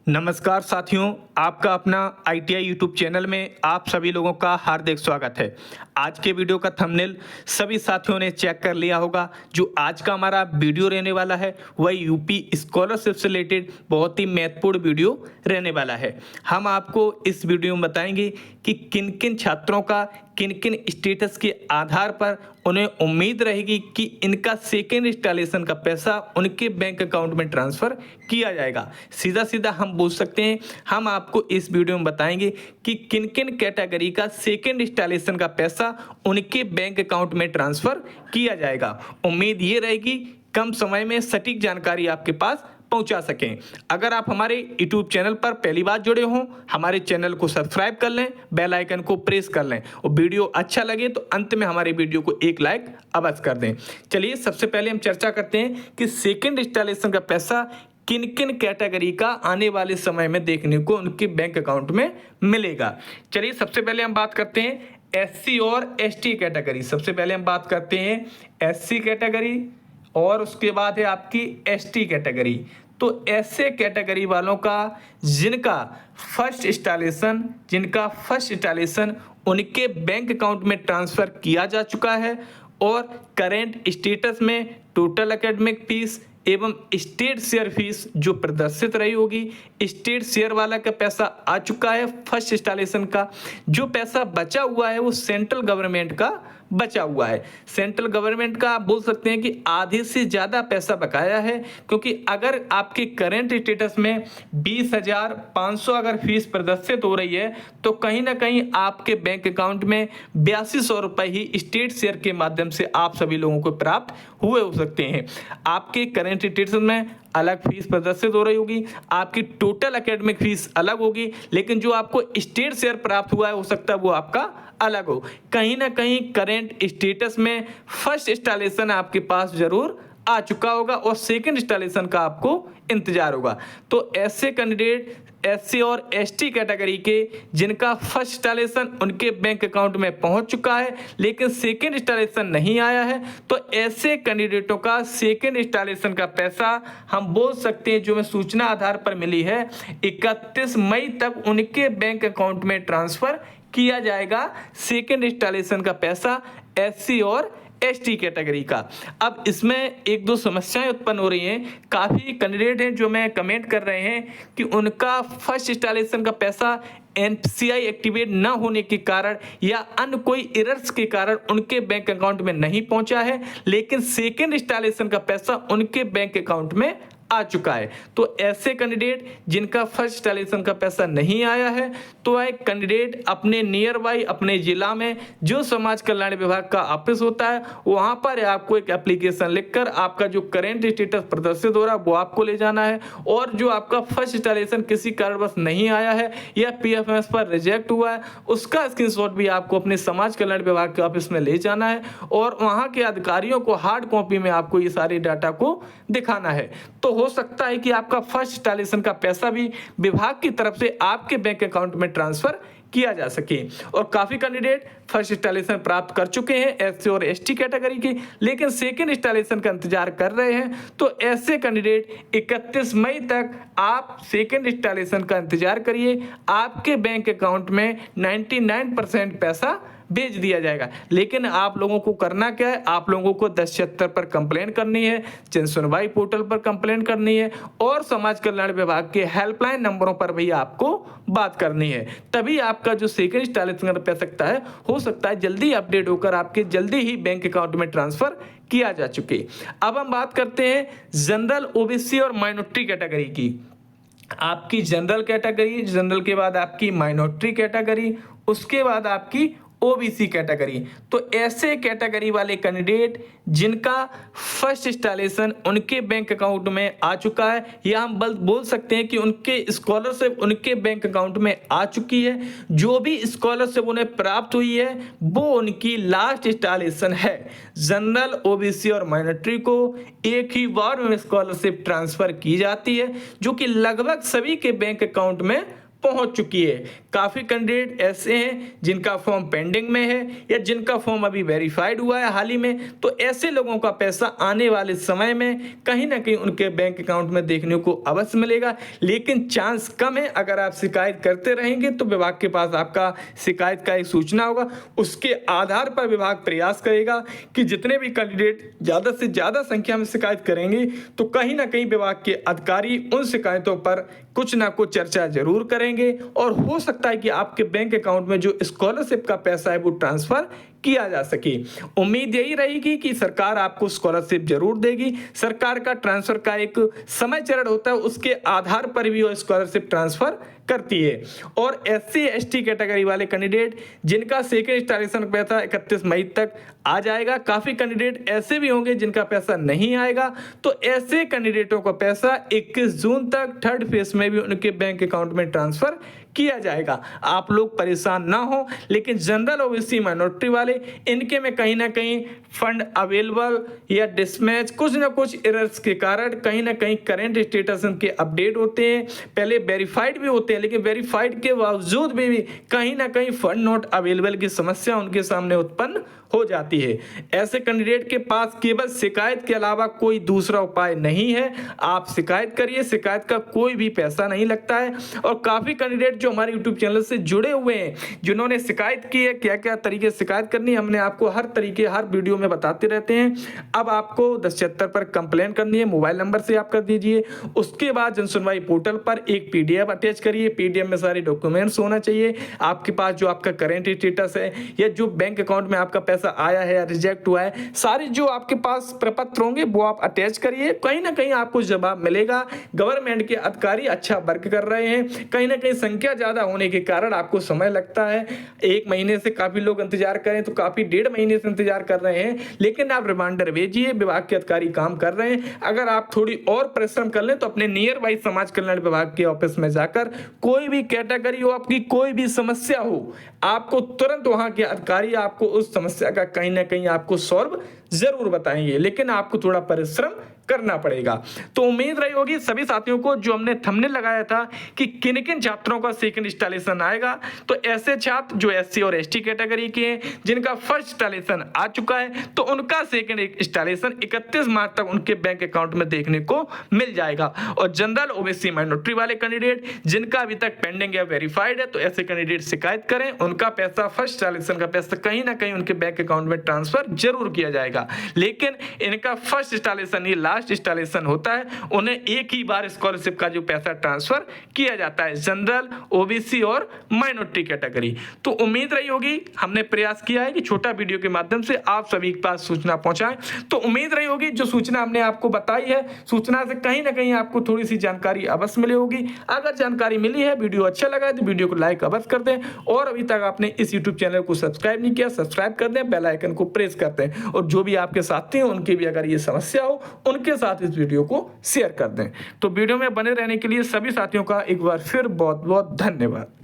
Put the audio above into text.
नमस्कार साथियों, आपका अपना आईटीआई यूट्यूब चैनल में आप सभी लोगों का हार्दिक स्वागत है। आज के वीडियो का थंबनेल सभी साथियों ने चेक कर लिया होगा। जो आज का हमारा वीडियो रहने वाला है वह यूपी स्कॉलरशिप से रिलेटेड बहुत ही महत्वपूर्ण वीडियो रहने वाला है। हम आपको इस वीडियो में बताएंगे कि किन किन छात्रों का किन किन स्टेटस के आधार पर उन्हें उम्मीद रहेगी कि इनका सेकेंड इंस्टॉलेशन का पैसा उनके बैंक अकाउंट में ट्रांसफ़र किया जाएगा। सीधा सीधा हम बोल सकते हैं, हम आपको इस वीडियो में बताएंगे कि किन किन कैटेगरी का सेकेंड इंस्टॉलेशन का पैसा उनके बैंक अकाउंट में ट्रांसफ़र किया जाएगा। उम्मीद ये रहेगी कम समय में सटीक जानकारी आपके पास पहुंचा सकें। अगर आप हमारे YouTube चैनल पर पहली बार जुड़े हों, हमारे चैनल को सब्सक्राइब कर लें, बेल आइकन को प्रेस कर लें और वीडियो अच्छा लगे तो अंत में हमारे वीडियो को एक लाइक अवश्य कर दें। चलिए सबसे पहले हम चर्चा करते हैं कि सेकेंड इंस्टॉलेशन का पैसा किन किन कैटेगरी का आने वाले समय में देखने को उनके बैंक अकाउंट में मिलेगा। चलिए सबसे पहले हम बात करते हैं SC और ST कैटेगरी। सबसे पहले हम बात करते हैं SC कैटेगरी और उसके बाद है आपकी ST कैटेगरी। तो ऐसे कैटेगरी वालों का जिनका फर्स्ट इंस्टॉलेशन उनके बैंक अकाउंट में ट्रांसफ़र किया जा चुका है और करेंट स्टेटस में टोटल एकेडमिक फीस एवं स्टेट शेयर फीस जो प्रदर्शित रही होगी, स्टेट शेयर वाला का पैसा आ चुका है। फर्स्ट इंस्टॉलेशन का जो पैसा बचा हुआ है वो सेंट्रल गवर्नमेंट का बचा हुआ है। सेंट्रल गवर्नमेंट का आप बोल सकते हैं कि आधे से ज़्यादा पैसा बकाया है, क्योंकि अगर आपके करेंट स्टेटस में 20,500 अगर फीस प्रदर्शित हो रही है तो कहीं ना कहीं आपके बैंक अकाउंट में 8200 रुपये ही स्टेट शेयर के माध्यम से आप सभी लोगों को प्राप्त हुए हो सकते हैं। आपके करेंट स्टेटस में अलग फीस प्रदर्शित हो रही होगी, आपकी टोटल एकेडमिक फीस अलग होगी, लेकिन जो आपको स्टेट शेयर प्राप्त हुआ है हो सकता है वो आपका अलग हो। कहीं ना कहीं करेंट स्टेटस में फर्स्ट इंस्टॉलेशन आपके पास जरूर आ चुका होगा और सेकंड इंस्टॉलेशन का आपको इंतजार होगा। तो ऐसे कैंडिडेट SC और ST कैटेगरी के जिनका फर्स्ट इंस्टॉलेशन उनके बैंक अकाउंट में पहुंच चुका है लेकिन सेकंड इंस्टॉलेशन नहीं आया है, तो ऐसे कैंडिडेटों का सेकंड इंस्टॉलेशन का पैसा हम बोल सकते हैं, जो हमें सूचना आधार पर मिली है, 31 मई तक उनके बैंक अकाउंट में ट्रांसफ़र किया जाएगा। सेकेंड इंस्टॉलेशन का पैसा SC और ST कैटेगरी का। अब इसमें एक दो समस्याएं उत्पन्न हो रही हैं। काफ़ी कैंडिडेट हैं जो मैं कमेंट कर रहे हैं कि उनका फर्स्ट इंस्टॉलेशन का पैसा NPCI एक्टिवेट न होने के कारण या अन्य कोई एरर्स के कारण उनके बैंक अकाउंट में नहीं पहुंचा है, लेकिन सेकेंड इंस्टॉलेशन का पैसा उनके बैंक अकाउंट में आ चुका है। तो ऐसे कैंडिडेट जिनका फर्स्ट इंस्टॉलेशन का पैसा नहीं आया है, तो वह कैंडिडेट अपने नियर बाई अपने जिला में जो समाज कल्याण विभाग का ऑफिस होता है वहां पर आपको एक एप्लीकेशन लिखकर आपका जो करेंट स्टेटस प्रदर्शित हो रहा है वो आपको ले जाना है, और जो आपका फर्स्ट इंस्टॉलेशन किसी कारणवश नहीं आया है या PFMS पर रिजेक्ट हुआ है उसका स्क्रीनशॉट भी आपको अपने समाज कल्याण विभाग के ऑफिस में ले जाना है और वहां के अधिकारियों को हार्ड कॉपी में आपको ये सारे डाटा को दिखाना है। तो हो सकता है कि आपका फर्स्ट इंस्टॉलेशन का पैसा भी विभाग की तरफ से आपके बैंक अकाउंट में ट्रांसफर किया जा सके। और काफी कैंडिडेट फर्स्ट इंस्टॉलेशन प्राप्त कर चुके हैं SC और ST कैटेगरी के, लेकिन सेकंड इंस्टॉलेशन का इंतजार कर रहे हैं। तो ऐसे कैंडिडेट 31 मई तक आप सेकंड इंस्टॉलेशन का इंतजार करिए, आपके बैंक अकाउंट में 99% पैसा भेज दिया जाएगा। लेकिन आप लोगों को करना क्या है, आप लोगों को 1076 पर कंप्लेन करनी है, जन सुनवाई पोर्टल पर कंप्लेन करनी है और समाज कल्याण विभाग के हेल्पलाइन नंबरों पर भी आपको बात करनी है। तभी आपका जो सेकंड इंस्टॉलेशन पै सकता है हो सकता है जल्दी अपडेट होकर आपके जल्दी ही बैंक अकाउंट में ट्रांसफर किया जा चुके। अब हम बात करते हैं जनरल, OBC और माइनॉरिटी कैटेगरी की। आपकी जनरल कैटेगरी, जनरल के बाद आपकी माइनॉरिटी कैटेगरी, उसके बाद आपकी OBC कैटेगरी। तो ऐसे कैटेगरी वाले कैंडिडेट जिनका फर्स्ट इंस्टॉलेशन उनके बैंक अकाउंट में आ चुका है या हम बोल सकते हैं कि उनके स्कॉलरशिप उनके बैंक अकाउंट में आ चुकी है, जो भी स्कॉलरशिप उन्हें प्राप्त हुई है वो उनकी लास्ट इंस्टॉलेशन है। जनरल, OBC और माइनॉरिटी को एक ही बार में स्कॉलरशिप ट्रांसफर की जाती है, जो कि लगभग सभी के बैंक अकाउंट में पहुंच चुकी है। काफ़ी कैंडिडेट ऐसे हैं जिनका फॉर्म पेंडिंग में है या जिनका फॉर्म अभी वेरीफाइड हुआ है हाल ही में, तो ऐसे लोगों का पैसा आने वाले समय में कहीं ना कहीं उनके बैंक अकाउंट में देखने को अवश्य मिलेगा। लेकिन चांस कम है, अगर आप शिकायत करते रहेंगे तो विभाग के पास आपका शिकायत का एक सूचना होगा, उसके आधार पर विभाग प्रयास करेगा कि जितने भी कैंडिडेट ज़्यादा से ज़्यादा संख्या में शिकायत करेंगे तो कहीं ना कहीं विभाग के अधिकारी उन शिकायतों पर कुछ ना कुछ चर्चा जरूर करेंगे और हो सकता है कि आपके बैंक अकाउंट में जो स्कॉलरशिप का पैसा है वो ट्रांसफर किया जा सके। उम्मीद यही रहेगी कि सरकार आपको स्कॉलरशिप जरूर देगी। सरकार का ट्रांसफर का एक समय चरण होता है, उसके आधार पर भी वो स्कॉलरशिप ट्रांसफर करती है। और SC/ST कैटेगरी वाले कैंडिडेट जिनका सेकंड इंस्टॉलेशन पैसा 31 मई तक आ जाएगा, काफी कैंडिडेट ऐसे भी होंगे जिनका पैसा नहीं आएगा, तो ऐसे कैंडिडेटों का पैसा 21 जून तक थर्ड फेज में भी उनके बैंक अकाउंट में ट्रांसफर किया जाएगा। आप लोग परेशान ना हो, लेकिन जनरल ओबीसी माइनॉरिटी वाले इनके में कहीं ना कहीं फंड अवेलेबल या डिसमैच कुछ ना कुछ एरर्स के कारण कहीं ना कहीं करंट स्टेटस के अपडेट होते हैं, पहले वेरीफाइड भी होते हैं, लेकिन वेरीफाइड के बावजूद भी कहीं ना कहीं फंड नॉट अवेलेबल की समस्या उनके सामने उत्पन्न हो जाती है। ऐसे कैंडिडेट के पास केवल शिकायत के अलावा कोई दूसरा उपाय नहीं है। आप शिकायत करिए, शिकायत का कोई भी पैसा नहीं लगता है। और काफी कैंडिडेट जो हमारे यूट्यूब चैनल से जुड़े हुए हैं, जिन्होंने शिकायत की है, क्या क्या तरीके से शिकायत करनी है, हमने आपको हर तरीके हर वीडियो में बताते रहते हैं। अब आपको 1076 पर कंप्लेन करनी है, मोबाइल नंबर से आप कर दीजिए। उसके बाद जनसुनवाई पोर्टल पर एक PDF अटैच करिए, PDF में सारे डॉक्यूमेंट्स होना चाहिए, आपके पास जो आपका करेंट स्टेटस है या जो बैंक अकाउंट में आपका पैसा आया है या रिजेक्ट हुआ है, सारे जो आपके पास प्रपत्र होंगे वो आप अटैच करिए। कहीं ना कहीं आपको जवाब मिलेगा। गवर्नमेंट के अधिकारी अच्छा वर्क कर रहे हैं, कहीं ना कहीं संख्या ज्यादा होने के कारण आपको समय लगता है। 1 महीने से काफी लोग इंतजार करें तो काफी 1.5 महीने से इंतजार कर रहे हैं, लेकिन आप रिमाइंडर भेजिए, विभाग के अधिकारी काम कर रहे हैं। अगर आप थोड़ी और परिश्रम कर लें तो अपने नियर बाई समाज कल्याण विभाग के ऑफिस में जाकर कोई भी कैटेगरी हो, आपकी कोई भी समस्या हो, आपको तुरंत वहां के अधिकारी आपको उस समस्या का कहीं ना कहीं आपको सॉल्व जरूर बताएंगे, लेकिन आपको थोड़ा परिश्रम करना पड़ेगा। तो उम्मीद रही होगी सभी साथियों को, जो हमने थंबनेल लगाया था कि किन किन छात्रों का सेकंड इंस्टॉलेशन आएगा, तो ऐसे छात्र जो SC और ST कैटेगरी के हैं जिनका फर्स्ट इंस्टॉलेशन आ चुका है, तो उनका सेकंड इंस्टॉलेशन 31 मार्च तक उनके बैंक अकाउंट में देखने को मिल जाएगा। और जनरल ओबीसी माइनॉरिटी वाले कैंडिडेट जिनका अभी तक पेंडिंग या वेरीफाइड है, तो ऐसे कैंडिडेट शिकायत करें, उनका पैसा फर्स्ट इंस्टॉलेशन का पैसा कहीं ना कहीं उनके बैंक अकाउंट में ट्रांसफर जरूर किया जाएगा। लेकिन इनका फर्स्ट इंस्टॉलेशन ही लास्ट इंस्टॉलेशन होता है, उन्हें एक ही बार स्कॉलरशिप का जो पैसा ट्रांसफर किया जाता है, जनरल ओबीसी और माइनॉरिटी कैटेगरी। तो उम्मीद रही होगी, हमने प्रयास किया है कि छोटा वीडियो के माध्यम से आप सभी के पास सूचना पहुंचाएं। तो उम्मीद रही होगी जो सूचना हमने आपको बताई है, सूचना से कहीं ना कहीं आपको थोड़ी सी जानकारी अवश्य मिली होगी। अगर जानकारी मिली है, वीडियो अच्छा लगा है तो वीडियो को लाइक अवश्य कर दें, और अभी तक आपने इस यूट्यूब चैनल को सब्सक्राइब नहीं किया, सब्सक्राइब कर दें, बेल आइकन को प्रेस कर दें, और जो भी आपके साथी हैं उनकी भी अगर ये समस्या हो उनके साथ इस वीडियो को शेयर कर दें। तो वीडियो में बने रहने के लिए सभी साथियों का एक बार फिर बहुत बहुत धन्यवाद।